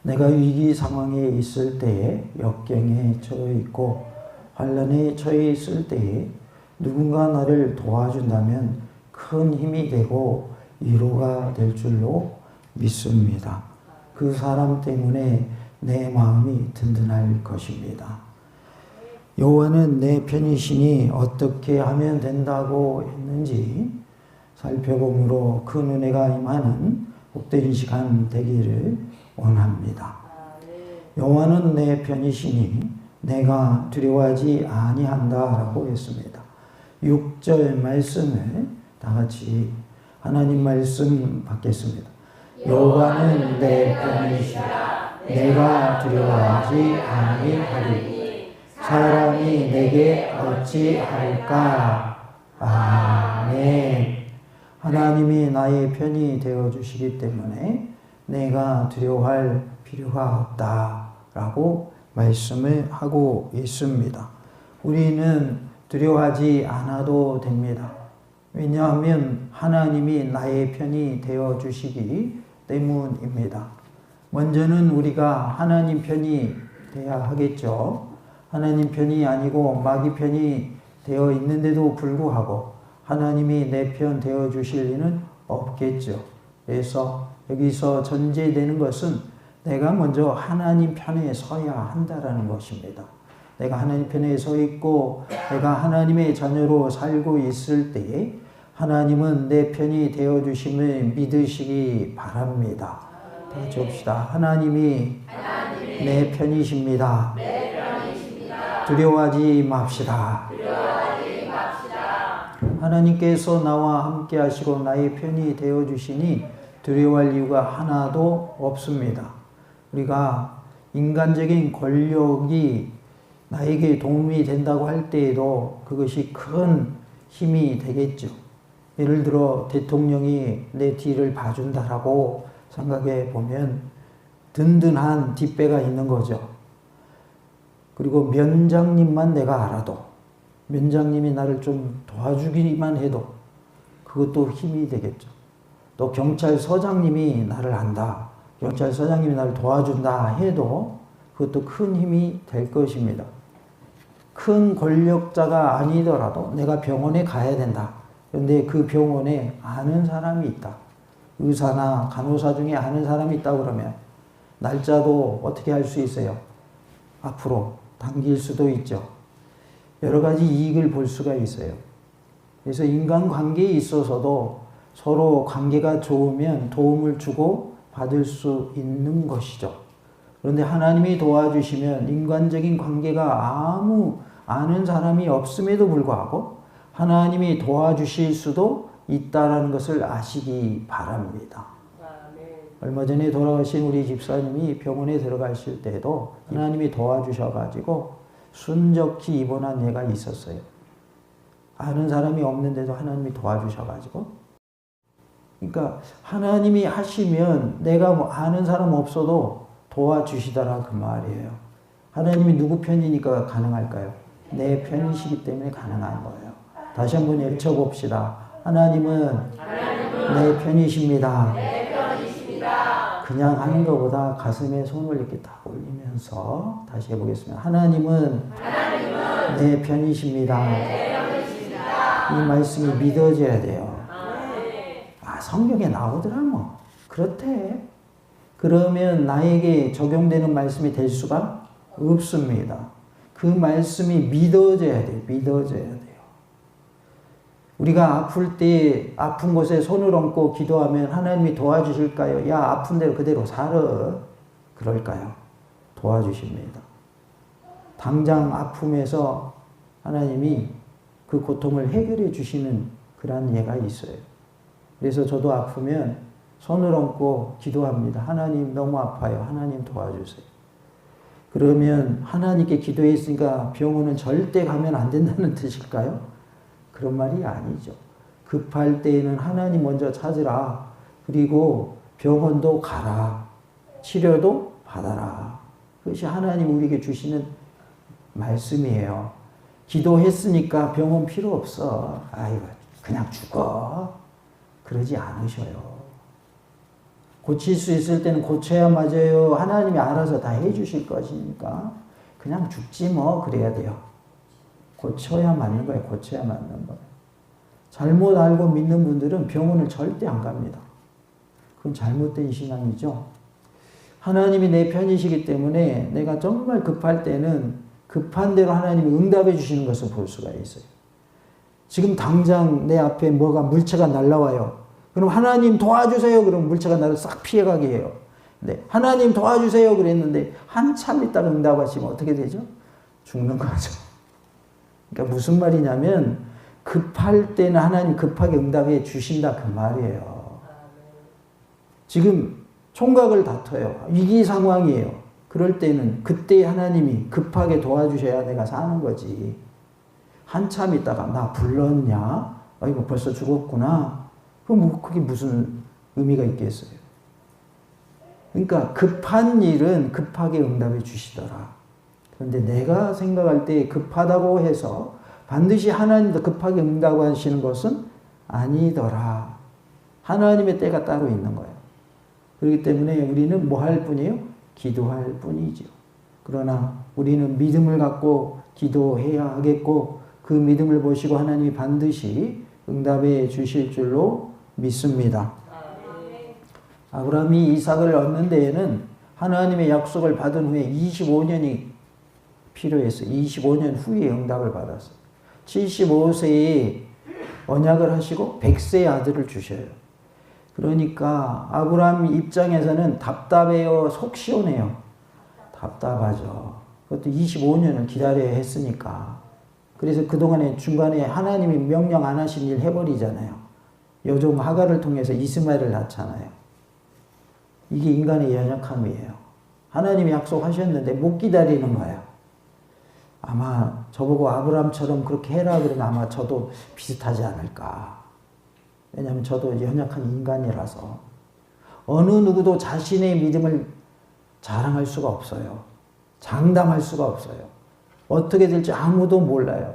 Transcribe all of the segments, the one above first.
내가 위기 상황에 있을 때에 역경에 처해 있고 환난에 처해 있을 때에 누군가 나를 도와준다면 큰 힘이 되고 위로가 될 줄로 믿습니다. 그 사람 때문에 내 마음이 든든할 것입니다. 여호와는 내 편이시니 어떻게 하면 된다고 했는지 살펴보므로 그 은혜가 임하는 복된 시간 되기를 원합니다. 여호와는 내 편이시니 내가 두려워하지 아니한다라고 했습니다. 6절 말씀을 다 같이 하나님 말씀 받겠습니다. 여호와는 내 편이시라 내가 두려워하지 아니하리니 사람이 내게 어찌할까. 아멘. 하나님이 나의 편이 되어주시기 때문에 내가 두려워할 필요가 없다라고 말씀을 하고 있습니다. 우리는 두려워하지 않아도 됩니다. 왜냐하면 하나님이 나의 편이 되어주시기 때문입니다. 먼저는 우리가 하나님 편이 돼야 하겠죠. 하나님 편이 아니고 마귀 편이 되어 있는데도 불구하고 하나님이 내 편 되어주실 리는 없겠죠. 그래서 여기서 전제되는 것은 내가 먼저 하나님 편에 서야 한다라는 것입니다. 내가 하나님 편에 서 있고 내가 하나님의 자녀로 살고 있을 때에 하나님은 내 편이 되어주심을 믿으시기 바랍니다. 다 같이 봅시다. 하나님이 내 편이십니다. 두려워하지 맙시다. 하나님께서 나와 함께 하시고 나의 편이 되어주시니 두려워할 이유가 하나도 없습니다. 우리가 인간적인 권력이 나에게 도움이 된다고 할 때에도 그것이 큰 힘이 되겠죠. 예를 들어 대통령이 내 뒤를 봐준다라고 생각해 보면 든든한 뒷배가 있는 거죠. 그리고 면장님만 내가 알아도 면장님이 나를 좀 도와주기만 해도 그것도 힘이 되겠죠. 또 경찰서장님이 나를 안다. 경찰서장님이 나를 도와준다 해도 그것도 큰 힘이 될 것입니다. 큰 권력자가 아니더라도 내가 병원에 가야 된다. 그런데 그 병원에 아는 사람이 있다. 의사나 간호사 중에 아는 사람이 있다 그러면 날짜도 어떻게 할 수 있어요? 앞으로 당길 수도 있죠. 여러 가지 이익을 볼 수가 있어요. 그래서 인간관계에 있어서도 서로 관계가 좋으면 도움을 주고 받을 수 있는 것이죠. 그런데 하나님이 도와주시면 인간적인 관계가 아무 아는 사람이 없음에도 불구하고 하나님이 도와주실 수도 있다는 것을 아시기 바랍니다. 얼마 전에 돌아가신 우리 집사님이 병원에 들어가실 때도 하나님이 도와주셔가지고 순적히 입원한 예가 있었어요. 아는 사람이 없는데도 하나님이 도와주셔가지고. 그러니까 하나님이 하시면 내가 뭐 아는 사람 없어도 도와주시더라 그 말이에요. 하나님이 누구 편이니까 가능할까요? 내 편이시기 때문에 가능한 거예요. 다시 한번 외쳐봅시다. 하나님은 내 편이십니다. 그냥 하는 것보다 가슴에 손을 이렇게 딱 올리면서 다시 해보겠습니다. 하나님은 내 편이십니다. 이 말씀이 믿어져야 돼요. 아, 성경에 나오더라 뭐. 그렇대. 그러면 나에게 적용되는 말씀이 될 수가 없습니다. 그 말씀이 믿어져야 돼요. 믿어져야 돼요. 우리가 아플 때 아픈 곳에 손을 얹고 기도하면 하나님이 도와주실까요? 야, 아픈 대로 그대로 살아. 그럴까요? 도와주십니다. 당장 아픔에서 하나님이 그 고통을 해결해 주시는 그런 예가 있어요. 그래서 저도 아프면 손을 얹고 기도합니다. 하나님 너무 아파요. 하나님 도와주세요. 그러면 하나님께 기도했으니까 병원은 절대 가면 안 된다는 뜻일까요? 그런 말이 아니죠. 급할 때에는 하나님 먼저 찾으라. 그리고 병원도 가라. 치료도 받아라. 그것이 하나님 우리에게 주시는 말씀이에요. 기도했으니까 병원 필요 없어. 아이고, 그냥 죽어. 그러지 않으셔요. 고칠 수 있을 때는 고쳐야 맞아요. 하나님이 알아서 다 해주실 것이니까 그냥 죽지 뭐 그래야 돼요. 고쳐야 맞는 거예요. 고쳐야 맞는 거예요. 잘못 알고 믿는 분들은 병원을 절대 안 갑니다. 그건 잘못된 신앙이죠. 하나님이 내 편이시기 때문에 내가 정말 급할 때는 급한 대로 하나님이 응답해 주시는 것을 볼 수가 있어요. 지금 당장 내 앞에 뭐가 물체가 날라와요. 그럼 하나님 도와주세요. 그럼 물체가 나를 싹 피해가게 해요. 네, 하나님 도와주세요. 그랬는데 한참 있다가 응답하시면 어떻게 되죠? 죽는 거죠. 그러니까 무슨 말이냐면 급할 때는 하나님 급하게 응답해 주신다 그 말이에요. 지금 총각을 다퉈요. 위기 상황이에요. 그럴 때는 그때 하나님이 급하게 도와주셔야 내가 사는 거지. 한참 있다가 나 불렀냐? 이거 벌써 죽었구나. 그럼 뭐 그게 무슨 의미가 있겠어요? 그러니까 급한 일은 급하게 응답해 주시더라. 그런데 내가 생각할 때 급하다고 해서 반드시 하나님도 급하게 응답하시는 것은 아니더라. 하나님의 때가 따로 있는 거예요. 그렇기 때문에 우리는 뭐 할 뿐이에요? 기도할 뿐이죠. 그러나 우리는 믿음을 갖고 기도해야 하겠고 그 믿음을 보시고 하나님이 반드시 응답해 주실 줄로 믿습니다. 아브라함이 이삭을 얻는 데에는 하나님의 약속을 받은 후에 25년이 필요했어요. 25년 후에 응답을 받았어요. 75세에 언약을 하시고 100세의 아들을 주셔요. 그러니까 아브라함 입장에서는 답답해요. 속 시원해요. 답답하죠. 그것도 25년을 기다려야 했으니까. 그래서 그동안에 중간에 하나님이 명령 안 하신 일 해버리잖아요. 여종 하갈을 통해서 이스마엘을 낳잖아요. 이게 인간의 연약함이에요. 하나님이 약속하셨는데 못 기다리는 거예요. 아마 저보고 아브라함처럼 그렇게 해라 그러면 아마 저도 비슷하지 않을까. 왜냐하면 저도 연약한 인간이라서 어느 누구도 자신의 믿음을 자랑할 수가 없어요. 장담할 수가 없어요. 어떻게 될지 아무도 몰라요.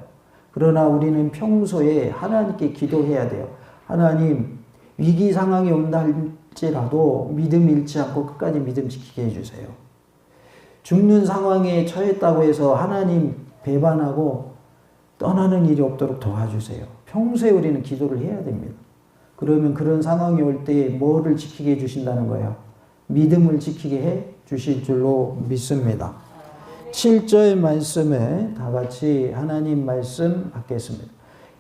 그러나 우리는 평소에 하나님께 기도해야 돼요. 하나님, 위기 상황이 온다 할지라도 믿음 잃지 않고 끝까지 믿음 지키게 해주세요. 죽는 상황에 처했다고 해서 하나님 배반하고 떠나는 일이 없도록 도와주세요. 평소에 우리는 기도를 해야 됩니다. 그러면 그런 상황이 올 때 뭐를 지키게 해주신다는 거예요? 믿음을 지키게 해 주실 줄로 믿습니다. 7절 말씀에 다 같이 하나님 말씀 받겠습니다.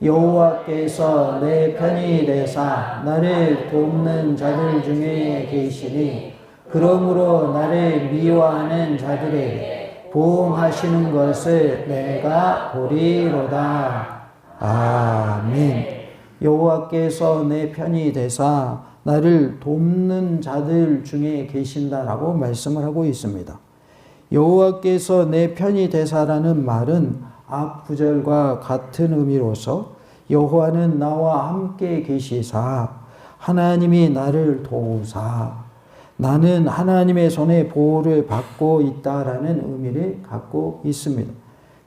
여호와께서 내 편이 되사 나를 돕는 자들 중에 계시니 그러므로 나를 미워하는 자들에게 보응하시는 것을 내가 보리로다. 아멘. 여호와께서 내 편이 되사 나를 돕는 자들 중에 계신다라고 말씀을 하고 있습니다. 여호와께서 내 편이 되사라는 말은 앞 구절과 같은 의미로서 여호와는 나와 함께 계시사 하나님이 나를 도우사 나는 하나님의 손의 보호를 받고 있다라는 의미를 갖고 있습니다.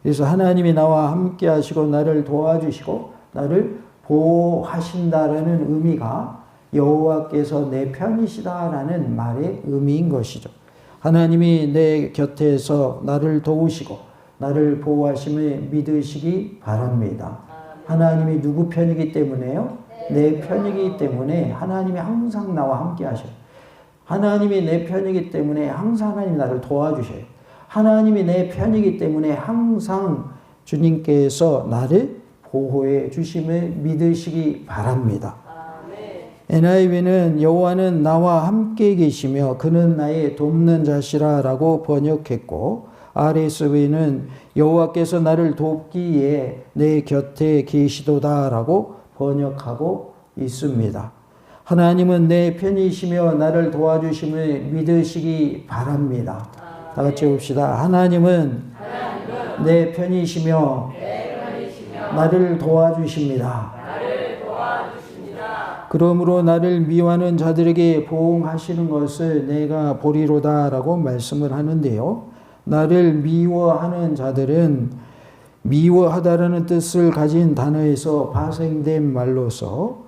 그래서 하나님이 나와 함께 하시고 나를 도와주시고 나를 보호하신다라는 의미가 여호와께서 내 편이시다라는 말의 의미인 것이죠. 하나님이 내 곁에서 나를 도우시고 나를 보호하심을 믿으시기 바랍니다. 하나님이 누구 편이기 때문에요? 내 편이기 때문에 하나님이 항상 나와 함께 하셔요. 하나님이 내 편이기 때문에 항상 하나님이 나를 도와주셔요. 하나님이 내 편이기 때문에 항상 주님께서 나를 보호해 주심을 믿으시기 바랍니다. NIV는 여호와는 나와 함께 계시며 그는 나의 돕는 자시라라고 번역했고 RSV는 여호와께서 나를 돕기에 내 곁에 계시도다라고 번역하고 있습니다. 하나님은 내 편이시며 나를 도와주심을 믿으시기 바랍니다. 다 같이 봅시다. 하나님은 내 편이시며 나를 도와주십니다. 그러므로 나를 미워하는 자들에게 보응하시는 것을 내가 보리로다 라고 말씀을 하는데요. 나를 미워하는 자들은 미워하다라는 뜻을 가진 단어에서 파생된 말로서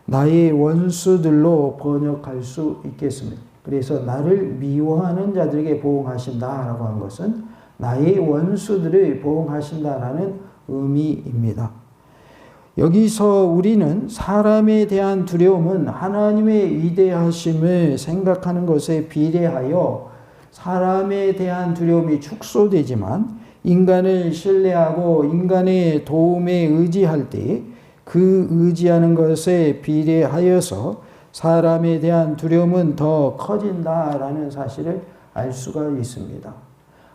나의 원수들로 번역할 수 있겠습니다. 그래서 나를 미워하는 자들에게 보응하신다라고 한 것은 나의 원수들을 보응하신다라는 의미입니다. 여기서 우리는 사람에 대한 두려움은 하나님의 위대하심을 생각하는 것에 비례하여 사람에 대한 두려움이 축소되지만 인간을 신뢰하고 인간의 도움에 의지할 때 그 의지하는 것에 비례하여서 사람에 대한 두려움은 더 커진다라는 사실을 알 수가 있습니다.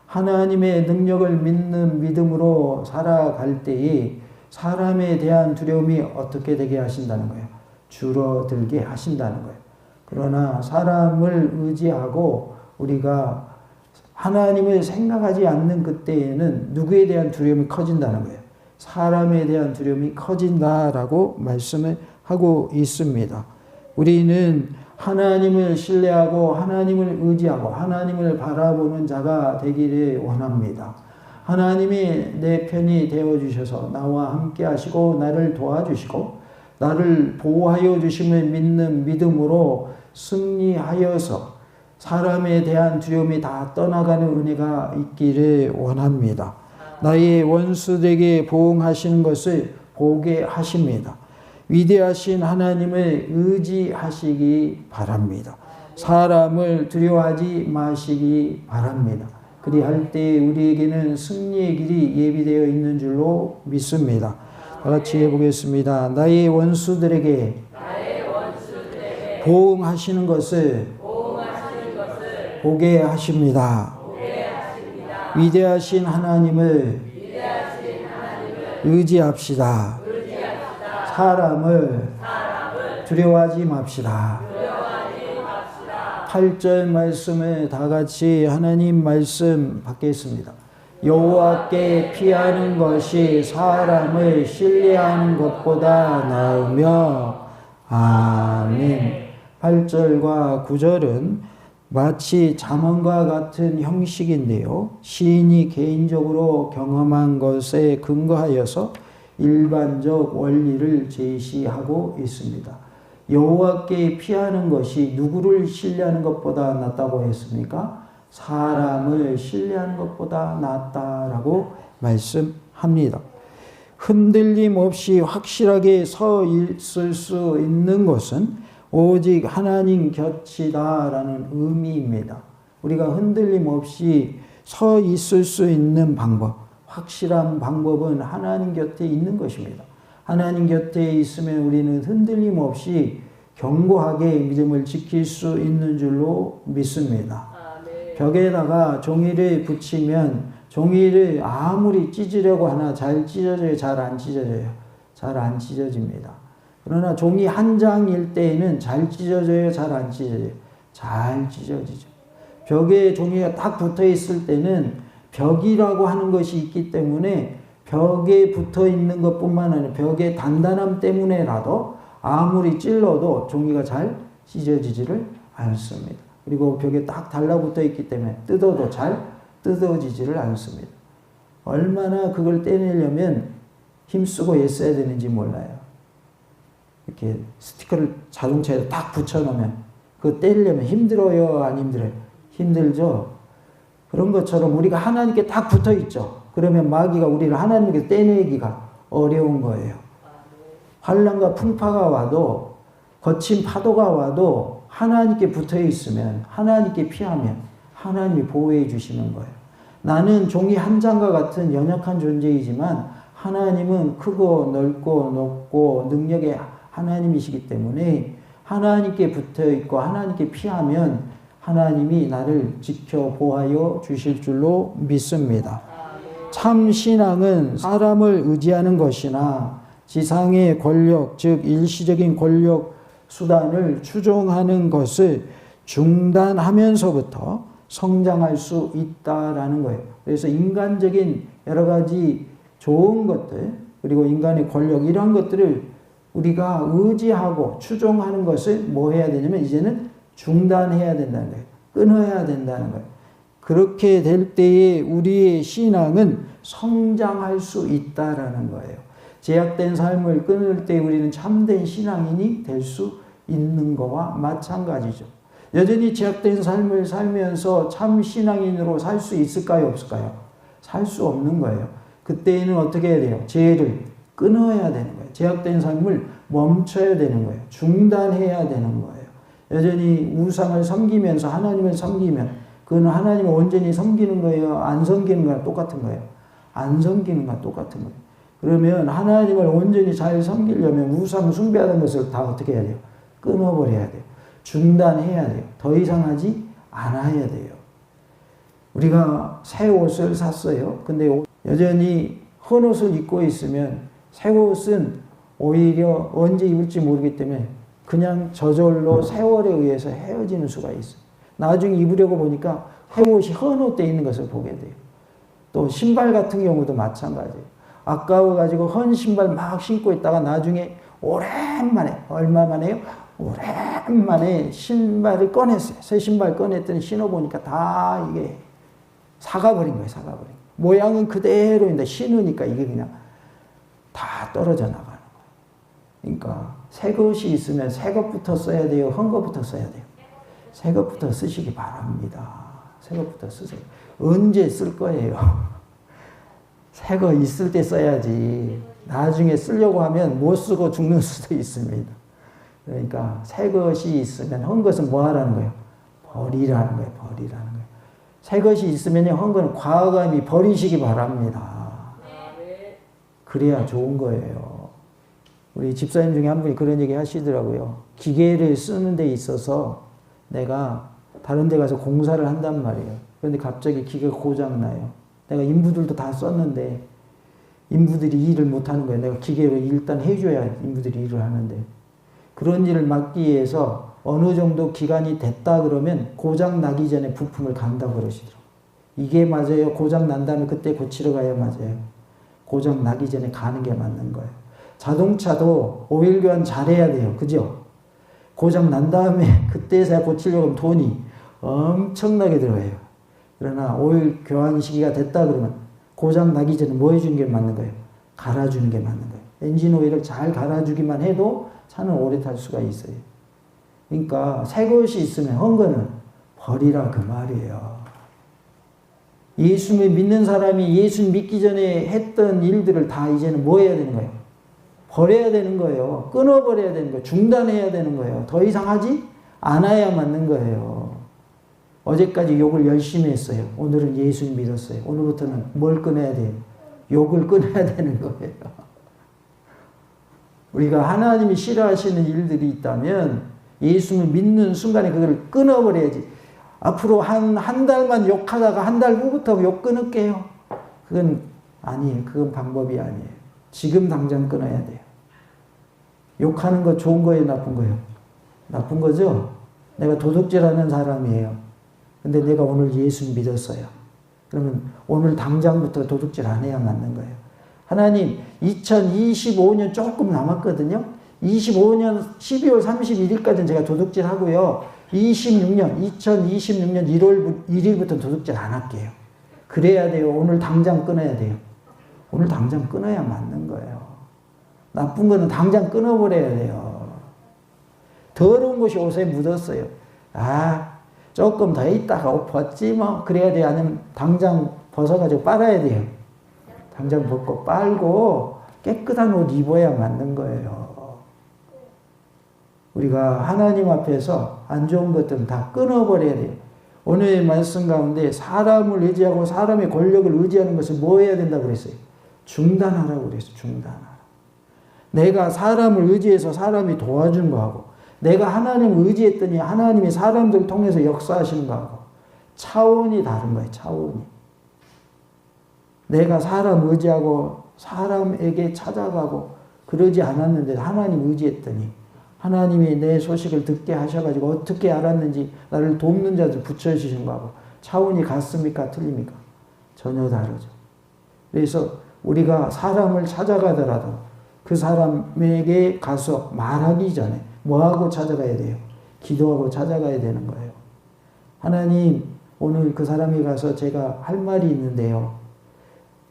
하나님의 능력을 믿는 믿음으로 살아갈 때에 사람에 대한 두려움이 어떻게 되게 하신다는 거예요? 줄어들게 하신다는 거예요. 그러나 사람을 의지하고 우리가 하나님을 생각하지 않는 그때에는 누구에 대한 두려움이 커진다는 거예요. 사람에 대한 두려움이 커진다라고 말씀을 하고 있습니다. 우리는 하나님을 신뢰하고 하나님을 의지하고 하나님을 바라보는 자가 되기를 원합니다. 하나님이 내 편이 되어주셔서 나와 함께 하시고 나를 도와주시고 나를 보호하여 주심을 믿는 믿음으로 승리하여서 사람에 대한 두려움이 다 떠나가는 은혜가 있기를 원합니다. 나의 원수들에게 보응하시는 것을 보게 하십니다. 위대하신 하나님을 의지하시기 바랍니다. 사람을 두려워하지 마시기 바랍니다. 그리할 때 우리에게는 승리의 길이 예비되어 있는 줄로 믿습니다. 다 같이 해보겠습니다. 나의 원수들에게 보응하시는 것을 보게 하십니다. 위대하신 하나님을 의지합시다. 사람을 두려워하지 맙시다. 8절 말씀을 다 같이 하나님 말씀 받겠습니다. 여호와께 피하는 것이 사람을 신뢰하는 것보다 나으며 아멘. 8절과 9절은 마치 잠언과 같은 형식인데요. 시인이 개인적으로 경험한 것에 근거하여서 일반적 원리를 제시하고 있습니다. 여호와께 피하는 것이 누구를 신뢰하는 것보다 낫다고 했습니까? 사람을 신뢰하는 것보다 낫다라고 말씀합니다. 흔들림 없이 확실하게 서 있을 수 있는 것은 오직 하나님 곁이다라는 의미입니다. 우리가 흔들림 없이 서 있을 수 있는 방법, 확실한 방법은 하나님 곁에 있는 것입니다. 하나님 곁에 있으면 우리는 흔들림 없이 견고하게 믿음을 지킬 수 있는 줄로 믿습니다. 벽에다가 종이를 붙이면 종이를 아무리 찢으려고 하나 잘 찢어져요? 잘 안 찢어져요? 잘 안 찢어집니다. 그러나 종이 한 장일 때에는 잘 찢어져요? 잘 안 찢어져요? 잘 찢어지죠. 벽에 종이가 딱 붙어 있을 때는 벽이라고 하는 것이 있기 때문에 벽에 붙어 있는 것뿐만 아니라 벽의 단단함 때문에라도 아무리 찔러도 종이가 잘 찢어지지를 않습니다. 그리고 벽에 딱 달라붙어 있기 때문에 뜯어도 잘 뜯어지지를 않습니다. 얼마나 그걸 떼내려면 힘쓰고 애써야 되는지 몰라요. 이렇게 스티커를 자동차에 딱 붙여놓으면 그거 떼려면 힘들어요? 안 힘들어요? 힘들죠? 그런 것처럼 우리가 하나님께 딱 붙어 있죠. 그러면 마귀가 우리를 하나님께 떼내기가 어려운 거예요. 환난과 풍파가 와도 거친 파도가 와도 하나님께 붙어 있으면 하나님께 피하면 하나님이 보호해 주시는 거예요. 나는 종이 한 장과 같은 연약한 존재이지만 하나님은 크고 넓고 높고 능력의 하나님이시기 때문에 하나님께 붙어 있고 하나님께 피하면 하나님이 나를 지켜 보호하여 주실 줄로 믿습니다. 참 신앙은 사람을 의지하는 것이나 지상의 권력, 즉 일시적인 권력 수단을 추종하는 것을 중단하면서부터 성장할 수 있다라는 거예요. 그래서 인간적인 여러 가지 좋은 것들, 그리고 인간의 권력, 이런 것들을 우리가 의지하고 추종하는 것을 뭐 해야 되냐면 이제는 중단해야 된다는 거예요. 끊어야 된다는 거예요. 그렇게 될 때에 우리의 신앙은 성장할 수 있다라는 거예요. 제약된 삶을 끊을 때 우리는 참된 신앙인이 될 수 있는 거와 마찬가지죠. 여전히 제약된 삶을 살면서 참 신앙인으로 살 수 있을까요? 없을까요? 살 수 없는 거예요. 그때에는 어떻게 해야 돼요? 죄를 끊어야 되는 거예요. 제약된 삶을 멈춰야 되는 거예요. 중단해야 되는 거예요. 여전히 우상을 섬기면서 하나님을 섬기면 그건 하나님을 온전히 섬기는 거예요? 안 섬기는 거랑 똑같은 거예요? 안 섬기는 거랑 똑같은 거예요. 그러면 하나님을 온전히 잘 섬기려면 우상 숭배하는 것을 다 어떻게 해야 돼요? 끊어버려야 돼요. 중단해야 돼요. 더 이상 하지 않아야 돼요. 우리가 새 옷을 샀어요. 근데 여전히 헌 옷을 입고 있으면 새 옷은 오히려 언제 입을지 모르기 때문에 그냥 저절로 세월에 의해서 헤어지는 수가 있어요. 나중에 입으려고 보니까 새 옷이 헌 옷되어 있는 것을 보게 돼요. 또 신발 같은 경우도 마찬가지예요. 아까워가지고 헌 신발 막 신고 있다가 나중에 오랜만에, 얼마 만에요? 오랜만에 신발을 꺼냈어요. 새 신발 꺼냈더니 신어보니까 다 이게 사가버린 거예요. 사가버린 거예요. 모양은 그대로인데 신으니까 이게 그냥 다 떨어져 나가는 거예요. 그러니까 새 것이 있으면 새 것부터 써야 돼요? 헌 것부터 써야 돼요? 새 것부터 쓰시기 바랍니다. 새 것부터 쓰세요. 언제 쓸 거예요? 새 거 있을 때 써야지. 나중에 쓰려고 하면 못 쓰고 죽는 수도 있습니다. 그러니까 새 것이 있으면 헌 것은 뭐 하라는 거예요? 버리라는 거예요. 버리라는 거예요. 새 것이 있으면 헌 것은 과감히 버리시기 바랍니다. 그래야 좋은 거예요. 우리 집사님 중에 한 분이 그런 얘기 하시더라고요. 기계를 쓰는 데 있어서 내가 다른 데 가서 공사를 한단 말이에요. 그런데 갑자기 기계가 고장나요. 내가 인부들도 다 썼는데 인부들이 일을 못하는 거예요. 내가 기계로 일단 해줘야 인부들이 일을 하는데 그런 일을 막기 위해서 어느 정도 기간이 됐다 그러면 고장 나기 전에 부품을 간다고 그러시더라고요. 이게 맞아요? 고장 난 다음에 그때 고치러 가야 맞아요? 고장 나기 전에 가는 게 맞는 거예요. 자동차도 오일 교환 잘해야 돼요. 그죠? 고장 난 다음에 그때서야 고치려고 하면 돈이 엄청나게 들어가요. 그러나 오일 교환 시기가 됐다 그러면 고장 나기 전에 뭐 해주는 게 맞는 거예요? 갈아주는 게 맞는 거예요. 엔진 오일을 잘 갈아주기만 해도 차는 오래 탈 수가 있어요. 그러니까 새 것이 있으면 헌 거는 버리라 그 말이에요. 예수를 믿는 사람이 예수 믿기 전에 했던 일들을 다 이제는 뭐 해야 되는 거예요? 버려야 되는 거예요. 끊어버려야 되는 거예요. 중단해야 되는 거예요. 더 이상 하지 않아야 맞는 거예요. 어제까지 욕을 열심히 했어요. 오늘은 예수 믿었어요. 오늘부터는 뭘 끊어야 돼요? 욕을 끊어야 되는 거예요. 우리가 하나님이 싫어하시는 일들이 있다면 예수를 믿는 순간에 그걸 끊어버려야지. 앞으로 한 달만 욕하다가 한 달 후부터 욕 끊을게요. 그건 아니에요. 그건 방법이 아니에요. 지금 당장 끊어야 돼요. 욕하는 거 좋은 거예요? 나쁜 거예요? 나쁜 거죠? 내가 도둑질하는 사람이에요. 근데 내가 오늘 예수 믿었어요. 그러면 오늘 당장부터 도둑질 안 해야 맞는 거예요. 하나님 2025년 조금 남았거든요. 25년 12월 31일까지는 제가 도둑질 하고요. 2026년 1월 1일부터 도둑질 안 할게요. 그래야 돼요. 오늘 당장 끊어야 돼요. 오늘 당장 끊어야 맞는 거예요. 나쁜 거는 당장 끊어버려야 돼요. 더러운 것이 옷에 묻었어요. 조금 더 있다가 옷 벗지 뭐 그래야 돼요. 아니면 당장 벗어가지고 빨아야 돼요. 당장 벗고 빨고 깨끗한 옷 입어야 맞는 거예요. 우리가 하나님 앞에서 안 좋은 것들은 다 끊어버려야 돼요. 오늘의 말씀 가운데 사람을 의지하고 사람의 권력을 의지하는 것을 뭐 해야 된다고 그랬어요? 중단하라고 그랬어요. 중단하라. 내가 사람을 의지해서 사람이 도와준 거하고 내가 하나님을 의지했더니 하나님이 사람들을 통해서 역사하시는 거하고 차원이 다른 거예요. 차원이. 내가 사람 의지하고 사람에게 찾아가고 그러지 않았는데 하나님 의지했더니 하나님이 내 소식을 듣게 하셔가지고 어떻게 알았는지 나를 돕는 자들 붙여주신 거하고 차원이 같습니까? 틀립니까? 전혀 다르죠. 그래서 우리가 사람을 찾아가더라도 그 사람에게 가서 말하기 전에 뭐하고 찾아가야 돼요? 기도하고 찾아가야 되는 거예요. 하나님, 오늘 그 사람에 가서 제가 할 말이 있는데요.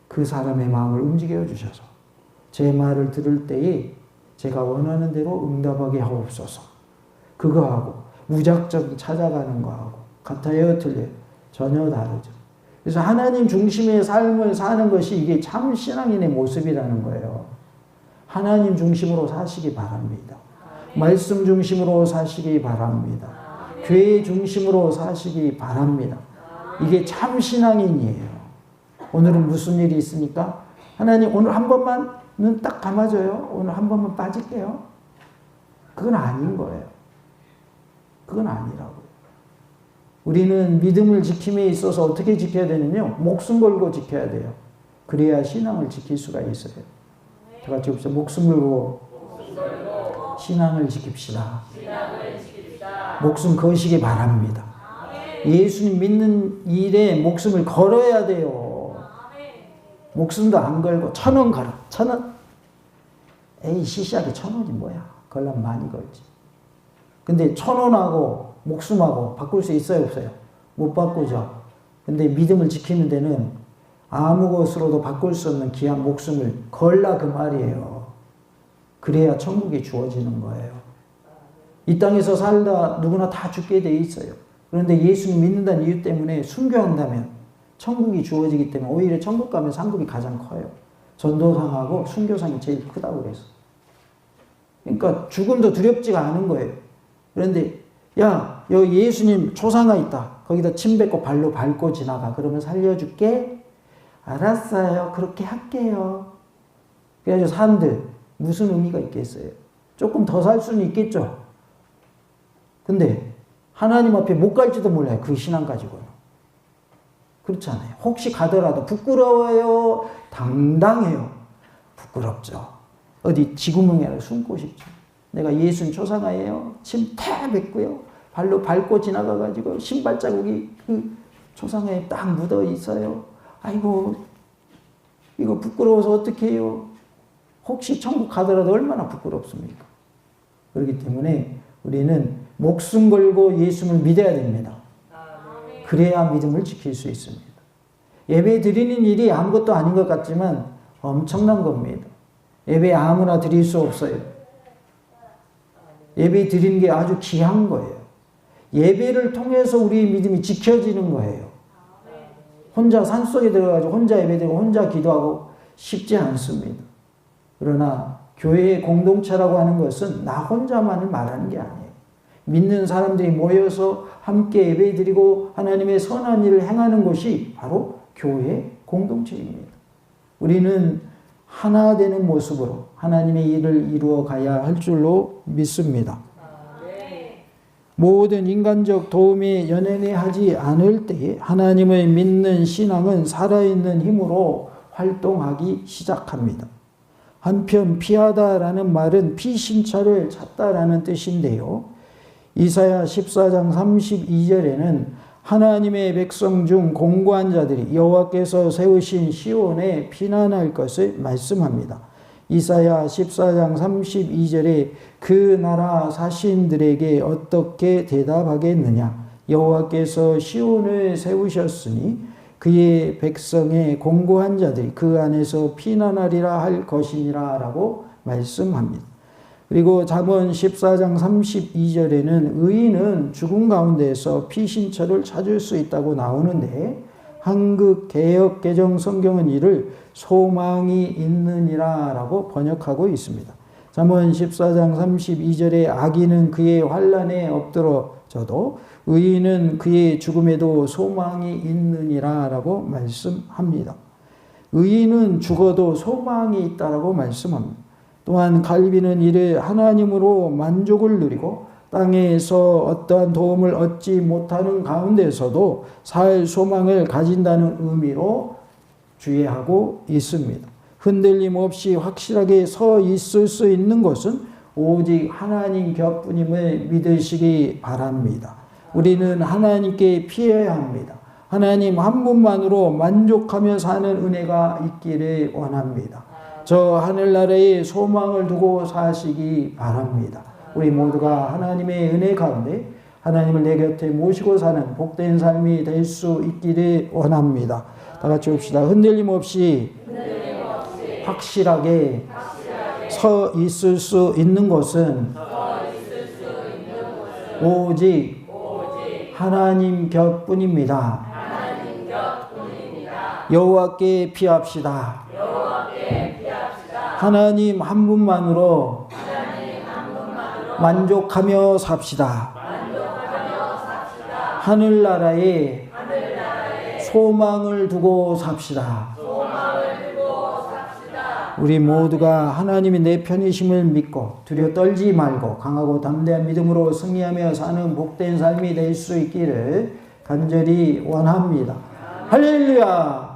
그 사람의 마음을 움직여 주셔서 제 말을 들을 때에 제가 원하는 대로 응답하게 하옵소서. 그거 하고 무작정 찾아가는 거하고 같아요, 틀려요? 전혀 다르죠. 그래서 하나님 중심의 삶을 사는 것이 이게 참 신앙인의 모습이라는 거예요. 하나님 중심으로 사시기 바랍니다. 말씀 중심으로 사시기 바랍니다. 교회 중심으로 사시기 바랍니다. 이게 참 신앙인이에요. 오늘은 무슨 일이 있습니까? 하나님 오늘 한 번만 눈 딱 감아줘요. 오늘 한 번만 빠질게요. 그건 아닌 거예요. 그건 아니라고요. 우리는 믿음을 지킴에 있어서 어떻게 지켜야 되느냐? 목숨 걸고 지켜야 돼요. 그래야 신앙을 지킬 수가 있어요. 다 같이 봅시다. 목숨 걸고 신앙을 지킵시다. 목숨 거시기 바랍니다. 예수님 믿는 일에 목숨을 걸어야 돼요. 목숨도 안 걸고 1,000원 걸어. 1,000원. 에이 시시하게 1,000원이 뭐야. 걸려면 많이 걸지. 근데 1,000원하고 목숨하고 바꿀 수 있어요 없어요? 못 바꾸죠. 근데 믿음을 지키는 데는 아무 것으로도 바꿀 수 없는 귀한 목숨을 걸라 그 말이에요. 그래야 천국이 주어지는 거예요. 이 땅에서 살다 누구나 다 죽게 돼 있어요. 그런데 예수님 믿는다는 이유 때문에 순교한다면 천국이 주어지기 때문에 오히려 천국 가면 상급이 가장 커요. 전도상하고 순교상이 제일 크다고 그래서. 그러니까 죽음도 두렵지가 않은 거예요. 그런데 야, 여기 예수님 초상화 있다. 거기다 침 뱉고 발로 밟고 지나가. 그러면 살려줄게. 알았어요. 그렇게 할게요. 그래가지고 사람들 무슨 의미가 있겠어요? 조금 더 살 수는 있겠죠. 근데 하나님 앞에 못 갈지도 몰라요. 그 신앙 가지고는. 그렇잖아요. 혹시 가더라도 부끄러워요? 당당해요. 부끄럽죠. 어디 지구멍에 숨고 싶죠. 내가 예수님 초상화예요. 침 다 뱉고요. 발로 밟고 지나가가지고 신발 자국이 그 초상화에 딱 묻어 있어요. 아이고 이거 부끄러워서 어떻게 해요? 혹시 천국 가더라도 얼마나 부끄럽습니까? 그렇기 때문에 우리는 목숨 걸고 예수님을 믿어야 됩니다. 그래야 믿음을 지킬 수 있습니다. 예배 드리는 일이 아무것도 아닌 것 같지만 엄청난 겁니다. 예배 아무나 드릴 수 없어요. 예배 드리는 게 아주 귀한 거예요. 예배를 통해서 우리의 믿음이 지켜지는 거예요. 혼자 산속에 들어가서 혼자 예배드리고 혼자 기도하고 쉽지 않습니다. 그러나 교회의 공동체라고 하는 것은 나 혼자만을 말하는 게 아니에요. 믿는 사람들이 모여서 함께 예배드리고 하나님의 선한 일을 행하는 것이 바로 교회 공동체입니다. 우리는 하나 되는 모습으로 하나님의 일을 이루어 가야 할 줄로 믿습니다. 모든 인간적 도움이 연연해하지 않을 때에 하나님을 믿는 신앙은 살아있는 힘으로 활동하기 시작합니다. 한편 피하다라는 말은 피신처를 찾다라는 뜻인데요. 이사야 14장 32절에는 하나님의 백성 중 공고한 자들이 여호와께서 세우신 시온에 피난할 것을 말씀합니다. 이사야 14장 32절에 그 나라 사신들에게 어떻게 대답하겠느냐? 여호와께서 시온을 세우셨으니 그의 백성의 공고한 자들이 그 안에서 피난하리라 할 것이니라 라고 말씀합니다. 그리고 잠언 14장 32절에는 의인은 죽음 가운데에서 피신처를 찾을 수 있다고 나오는데 한국 개역 개정 성경은 이를 소망이 있느니라 라고 번역하고 있습니다. 잠언 14장 32절에 악인은 그의 환난에 엎드러져도 의인은 그의 죽음에도 소망이 있느니라 라고 말씀합니다. 의인은 죽어도 소망이 있다라고 말씀합니다. 또한 갈비는 이를 하나님으로 만족을 누리고 땅에서 어떠한 도움을 얻지 못하는 가운데서도 살 소망을 가진다는 의미로 주의하고 있습니다. 흔들림 없이 확실하게 서 있을 수 있는 것은 오직 하나님 곁뿐임을 믿으시기 바랍니다. 우리는 하나님께 피해야 합니다. 하나님 한 분만으로 만족하며 사는 은혜가 있기를 원합니다. 저 하늘나라에 소망을 두고 사시기 바랍니다. 우리 모두가 하나님의 은혜 가운데 하나님을 내 곁에 모시고 사는 복된 삶이 될 수 있기를 원합니다. 다 같이 봅시다. 흔들림 없이 확실하게 서 있을 수 있는 것은 오직 하나님 곁뿐입니다. 여호와께 피합시다. 하나님 한 분만으로 만족하며 삽시다. 하늘나라에 소망을 두고 삽시다. 우리 모두가 하나님이 내 편이심을 믿고 두려워 떨지 말고 강하고 담대한 믿음으로 승리하며 사는 복된 삶이 될 수 있기를 간절히 원합니다. 할렐루야.